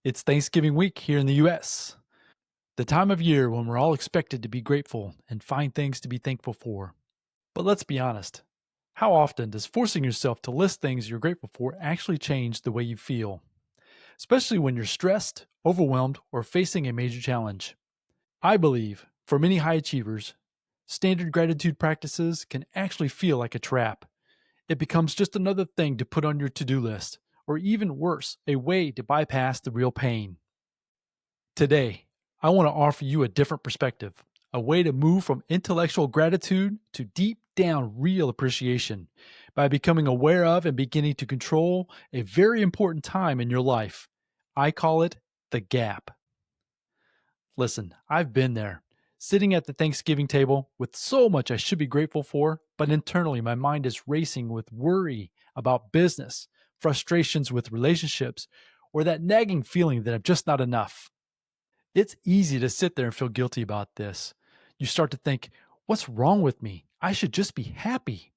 It's Thanksgiving week here in the US, the time of year when we're all expected to be grateful and find things to be thankful for. But let's be honest, how often does forcing yourself to list things you're grateful for actually change the way you feel? Especially when you're stressed, overwhelmed, or facing a major challenge. I believe, for many high achievers, standard gratitude practices can actually feel like a trap. It becomes just another thing to put on your to do list, or even worse, a way to bypass the real pain. Today, I want to offer you a different perspective, a way to move from intellectual gratitude to deep down real appreciation by becoming aware of and beginning to control a very important time in your life. I call it the gap. Listen, I've been there, sitting at the Thanksgiving table with so much I should be grateful for, but internally my mind is racing with worry about business, frustrations with relationships, or that nagging feeling that I'm just not enough. It's easy to sit there and feel guilty about this. You start to think, what's wrong with me? I should just be happy.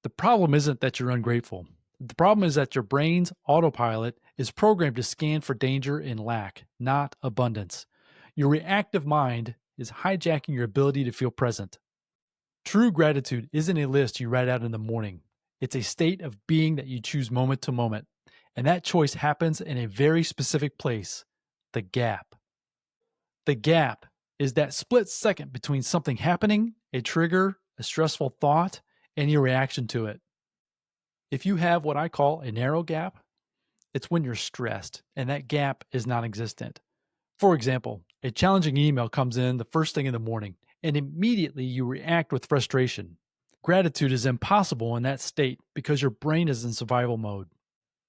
The problem isn't that you're ungrateful. The problem is that your brain's autopilot is programmed to scan for danger and lack, not abundance. Your reactive mind is hijacking your ability to feel present. True gratitude isn't a list you write out in the morning. It's a state of being that you choose moment to moment. And that choice happens in a very specific place, the gap. The gap is that split second between something happening, a trigger, a stressful thought, and your reaction to it. If you have what I call a narrow gap, it's when you're stressed and that gap is non existent. For example, a challenging email comes in the first thing in the morning, and immediately you react with frustration. Gratitude is impossible in that state because your brain is in survival mode.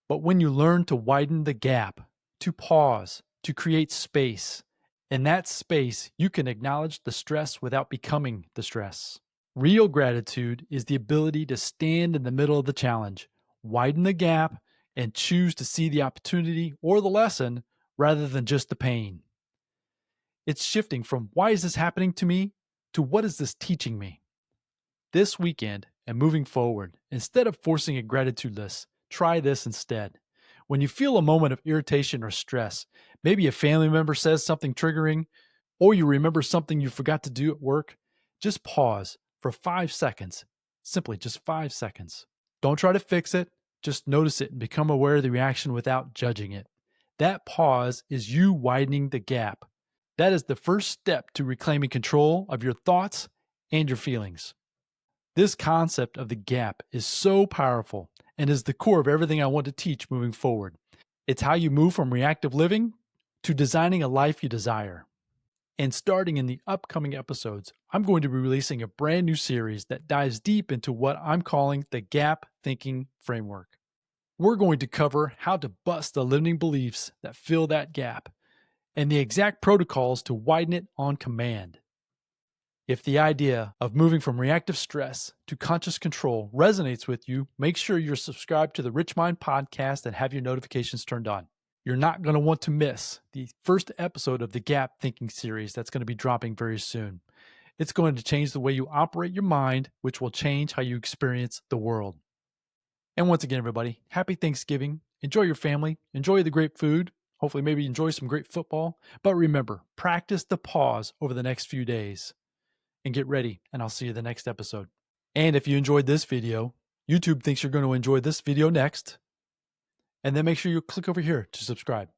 But when you learn to widen the gap, to pause, to create space, in that space, you can acknowledge the stress without becoming the stress. Real gratitude is the ability to stand in the middle of the challenge, widen the gap, and choose to see the opportunity or the lesson rather than just the pain. It's shifting from why is this happening to me to what is this teaching me? This weekend and moving forward, instead of forcing a gratitude list, try this instead. When you feel a moment of irritation or stress, maybe a family member says something triggering, or you remember something you forgot to do at work, just pause for 5 seconds. Simply just 5 seconds. Don't try to fix it, just notice it and become aware of the reaction without judging it. That pause is you widening the gap. That is the first step to reclaiming control of your thoughts and your feelings. This concept of the gap is so powerful and is the core of everything I want to teach moving forward. It's how you move from reactive living to designing a life you desire. And starting in the upcoming episodes, I'm going to be releasing a brand new series that dives deep into what I'm calling the gap thinking framework. We're going to cover how to bust the limiting beliefs that fill that gap and the exact protocols to widen it on command. If the idea of moving from reactive stress to conscious control resonates with you, make sure you're subscribed to the Rich Mind podcast and have your notifications turned on. You're not going to want to miss the first episode of the Gap Thinking series that's going to be dropping very soon. It's going to change the way you operate your mind, which will change how you experience the world. And once again, everybody, happy Thanksgiving. Enjoy your family. Enjoy the great food. Hopefully, maybe enjoy some great football. But remember, practice the pause over the next few days. And get ready, and I'll see you in the next episode. And if you enjoyed this video, YouTube thinks you're going to enjoy this video next. And then make sure you click over here to subscribe.